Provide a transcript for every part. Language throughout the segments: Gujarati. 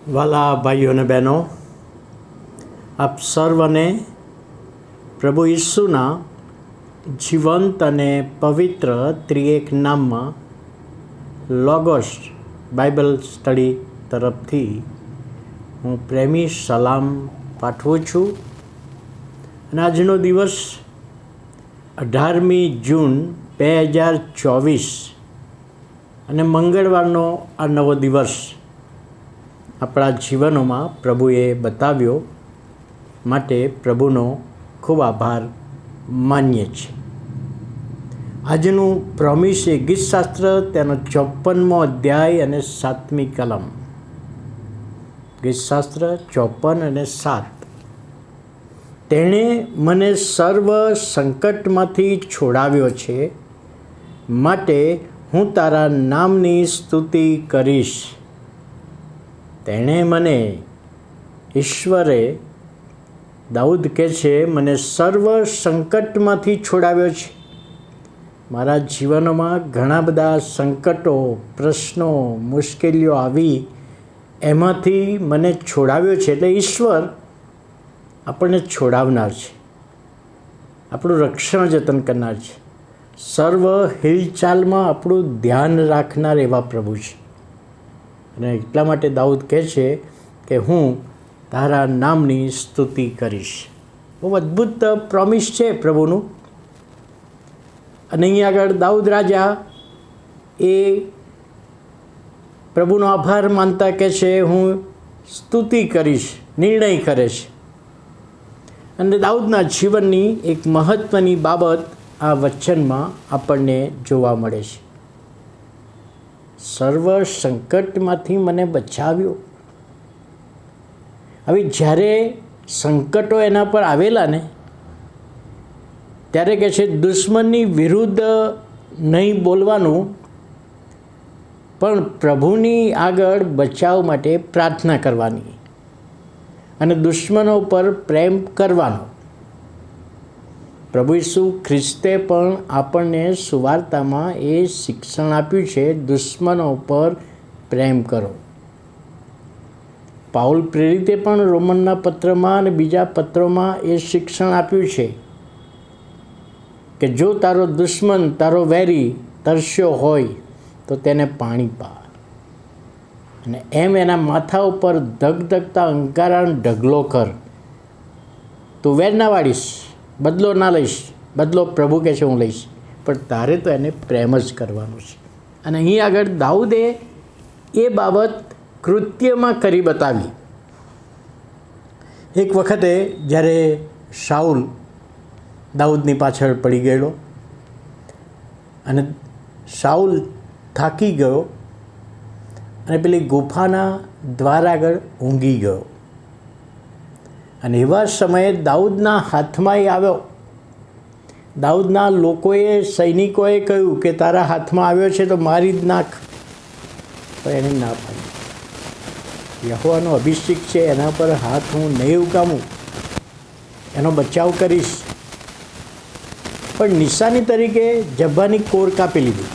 વાલા ભાઈઓ અને બહેનો, આપ સર્વને પ્રભુ ઈસુના જીવંત અને પવિત્ર ત્રિએક નામમાં લોગોસ બાઇબલ સ્ટડી તરફથી હું પ્રેમી સલામ પાઠવું છું. અને આજનો દિવસ 18મી જૂન 2024 અને મંગળવારનો આ નવો દિવસ આપણા જીવનોમાં પ્રભુએ બતાવ્યો માટે પ્રભુનો ખૂબ આભાર માનીએ છીએ. આજનું પ્રોમિસ એ ગીતશાસ્ત્ર તેનો 54મો અધ્યાય અને 7મી કલમ. ગીતશાસ્ત્ર 54 અને 7. તેણે મને સર્વ સંકટમાંથી છોડાવ્યો છે, માટે હું તારા નામની સ્તુતિ કરીશ. તેણે મને, ઈશ્વરે, દાઉદ કહે છે, મને સર્વ સંકટમાંથી છોડાવ્યો છે. મારા જીવનમાં ઘણા બધા સંકટો, પ્રશ્નો, મુશ્કેલીઓ આવી, એમાંથી મને છોડાવ્યો છે. એટલે ઈશ્વર આપણને છોડાવનાર છે, આપણું રક્ષણ જતન કરનાર છે, સર્વ હિલચાલમાં આપણું ધ્યાન રાખનાર એવા પ્રભુ છે. અને એટલા માટે દાઉદ કહે છે કે હું તારા નામની સ્તુતિ કરીશ. બહુ અદ્ભુત પ્રોમિસ છે પ્રભુનું. અને અહીં આગળ દાઉદ રાજા એ પ્રભુનો આભાર માનતા કહે છે હું સ્તુતિ કરીશ, નિર્ણય કરે છે. અને દાઉદના જીવનની એક મહત્ત્વની બાબત આ વચનમાં આપણને જોવા મળે છે. સર્વ સંકટમાંથી મને બચાવ્યો. હવે જ્યારે સંકટો એના પર આવેલા ને ત્યારે કહે છે દુશ્મનની વિરુદ્ધ નહીં બોલવાનું, પણ પ્રભુની આગળ બચાવ માટે પ્રાર્થના કરવાની અને દુશ્મનો પર પ્રેમ કરવાનો. પ્રભુ ઈસુ ખ્રિસ્તે પણ આપણને સુવાર્તામાં એ શિક્ષણ આપ્યું છે, દુશ્મનો પર પ્રેમ કરો. પાઉલ પ્રેરિતે પણ રોમનના પત્રમાં અને બીજા પત્રોમાં એ શિક્ષણ આપ્યું છે કે જો તારો દુશ્મન, તારો વેરી તરસ્યો હોય તો તેને પાણી પા, અને એમ એના માથા ઉપર ધગધગતા અંગારાનો ઢગલો કર. તું વેર ના વાળીશ, બદલો ના લઈશ, બદલો પ્રભુ કહે છે હું લઈશ, પણ તારે તો એને પ્રેમ જ કરવાનો છે. અને અહીં આગળ દાઉદે એ બાબત કૃત્યમાં કરી બતાવી. એક વખતે જ્યારે શાઉલ દાઉદની પાછળ પડી ગયેલો અને શાઉલ થાકી ગયો અને પેલી ગુફાના દ્વાર આગળ ઊંઘી ગયો. અને એવા સમયે દાઉદના હાથમાં એ આવ્યો. દાઉદના લોકોએ, સૈનિકોએ કહ્યું કે તારા હાથમાં આવ્યો છે તો મારી જ નાખ. તો એને ના પાડી. યહોવાનો અભિષેક છે, એના પર હાથ હું નહીં ઉગામું, એનો બચાવ કરીશ. પણ નિશાની તરીકે જબ્બાની કોર કાપી લીધી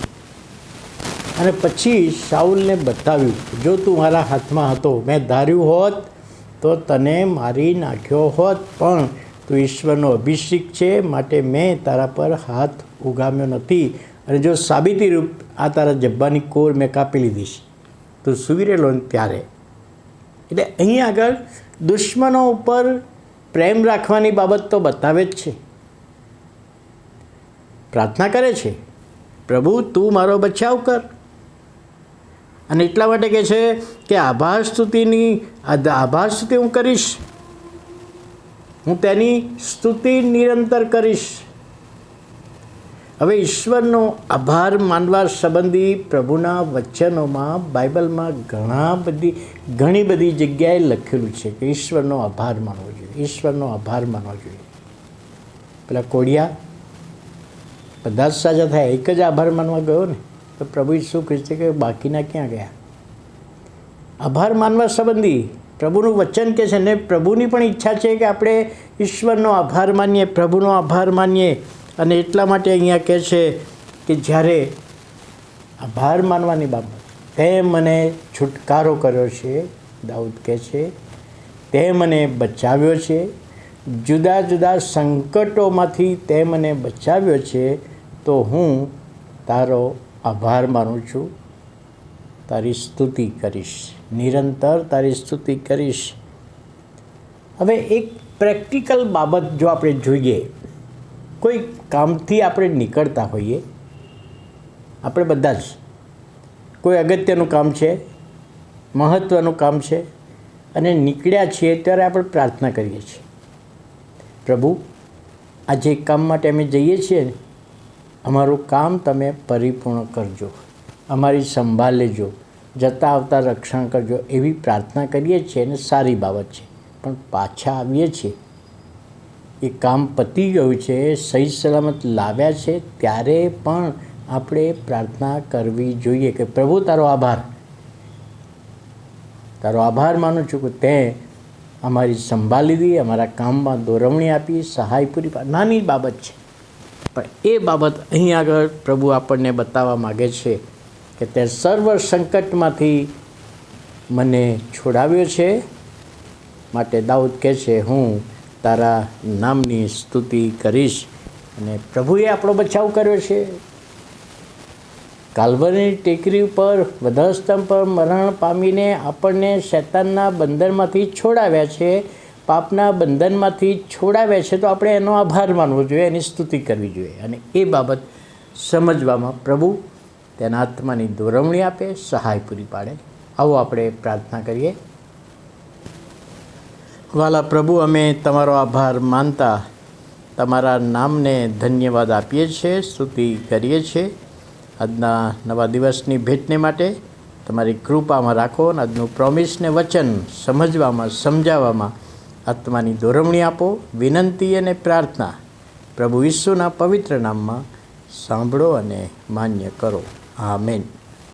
અને પછી શાઉલને બતાવ્યું જો તું મારા હાથમાં હતો, મેં ધાર્યું હોત તો તને મારી નાખ્યો હોત, પણ તું ઈશ્વરનો અભિષેક છે, માટે મેં તારા પર હાથ ઉગામ્યો નથી. અને જો સાબિતી રૂપ આ તારા જબ્બાની કોર મેં કાપી લીધી છે, તું સૂઈ રહેલો ને ત્યારે. એટલે અહીં આગળ દુશ્મનો ઉપર પ્રેમ રાખવાની બાબત તો બતાવે જ છે. પ્રાર્થના કરે છે, પ્રભુ તું મારો બચાવ કર. અને એટલા માટે કહે છે કે આભાર સ્તુતિ હું કરીશ, હું તેની સ્તુતિ નિરંતર કરીશ. હવે ઈશ્વરનો આભાર માનવા સંબંધી પ્રભુના વચનોમાં, બાઇબલમાં ઘણી બધી જગ્યાએ લખેલું છે કે ઈશ્વરનો આભાર માનવો જોઈએ, ઈશ્વરનો આભાર માનવો જોઈએ. પેલા કોડિયા બધા જ સાજા થાય, એક જ આભાર માનવા ગયો ને, તો પ્રભુ ઈસુ ખ્રિસ્તે કે બાકીના ક્યાં ગયા? આભાર માનવા સંબંધી પ્રભુનું વચન કહે છે. ને પ્રભુની પણ ઈચ્છા છે કે આપણે ઈશ્વરનો આભાર માનીએ, પ્રભુનો આભાર માનીએ. અને એટલા માટે અહીંયા કહે છે કે જ્યારે આભાર માનવાની બાબત, તે મને છુટકારો કર્યો છે, દાઉદ કહે છે, તે મને બચાવ્યો છે, જુદા જુદા સંકટોમાંથી તે મને બચાવ્યો છે, તો હું તારો આભાર માનું છું, તારી સ્તુતિ કરીશ, નિરંતર તારી સ્તુતિ કરીશ. હવે એક પ્રેક્ટિકલ બાબત જો આપણે જોઈએ, કોઈ કામથી આપણે નીકળતા હોઈએ, આપણે બધા જ કોઈ અગત્યનું કામ છે, મહત્ત્વનું કામ છે, અને નીકળ્યા છીએ ત્યારે આપણે પ્રાર્થના કરીએ છીએ, પ્રભુ આ જે કામ માટે અમે જઈએ છીએ ને, અમારું કામ તમે પરિપૂર્ણ કરજો, અમારી સંભાળ લેજો, જતા આવતા રક્ષણ કરજો, એવી પ્રાર્થના કરીએ છીએ અને સારી બાબત છે. પણ પાછા આવીએ છીએ, એ કામ પતી ગયું છે, સહી સલામત લાવ્યા છે, ત્યારે પણ આપણે પ્રાર્થના કરવી જોઈએ કે પ્રભુ તારો આભાર માનું છું કે તે અમારી સંભાળ લીધી, અમારા કામમાં દોરવણી આપી, સહાય પૂરી પાડી. નાની બાબત છે, પણ એ બાબત અહીં આગળ પ્રભુ આપણને બતાવવા માગે છે કે તે સર્વ સંકટમાંથી મને છોડાવ્યો છે. માટે દાઉદ કહે છે, હું તારા નામની સ્તુતિ કરીશ. અને પ્રભુએ આપણો બચાવ કર્યો છે. કાલ્વરની ટેકરી ઉપર વધસ્તંભ પર મરણ પામીને આપણને શૈતાનના બંધનમાંથી છોડાવ્યા છે, પાપના બંધનમાંથી છોડાવ્યા છે, તો આપણે એનો આભાર માનવો જોઈએ, એની સ્તુતિ કરવી જોઈએ. અને એ બાબત સમજવામાં પ્રભુ તેના આત્માની દોરવણી આપે, સહાય પૂરી પાડે. આવો આપણે પ્રાર્થના કરીએ. વાલા પ્રભુ, અમે તમારો આભાર માનતા તમારા નામને ધન્યવાદ આપીએ છીએ, સ્તુતિ કરીએ છીએ. આજના નવા દિવસની ભેટને માટે તમારી કૃપામાં રાખો અને આજનું પ્રોમિસને વચન સમજવામાં, સમજાવવામાં આત્માની દોરવણી આપો. વિનંતી અને પ્રાર્થના પ્રભુ ઈસુના પવિત્ર નામમાં સાંભળો અને માન્ય કરો. આમેન.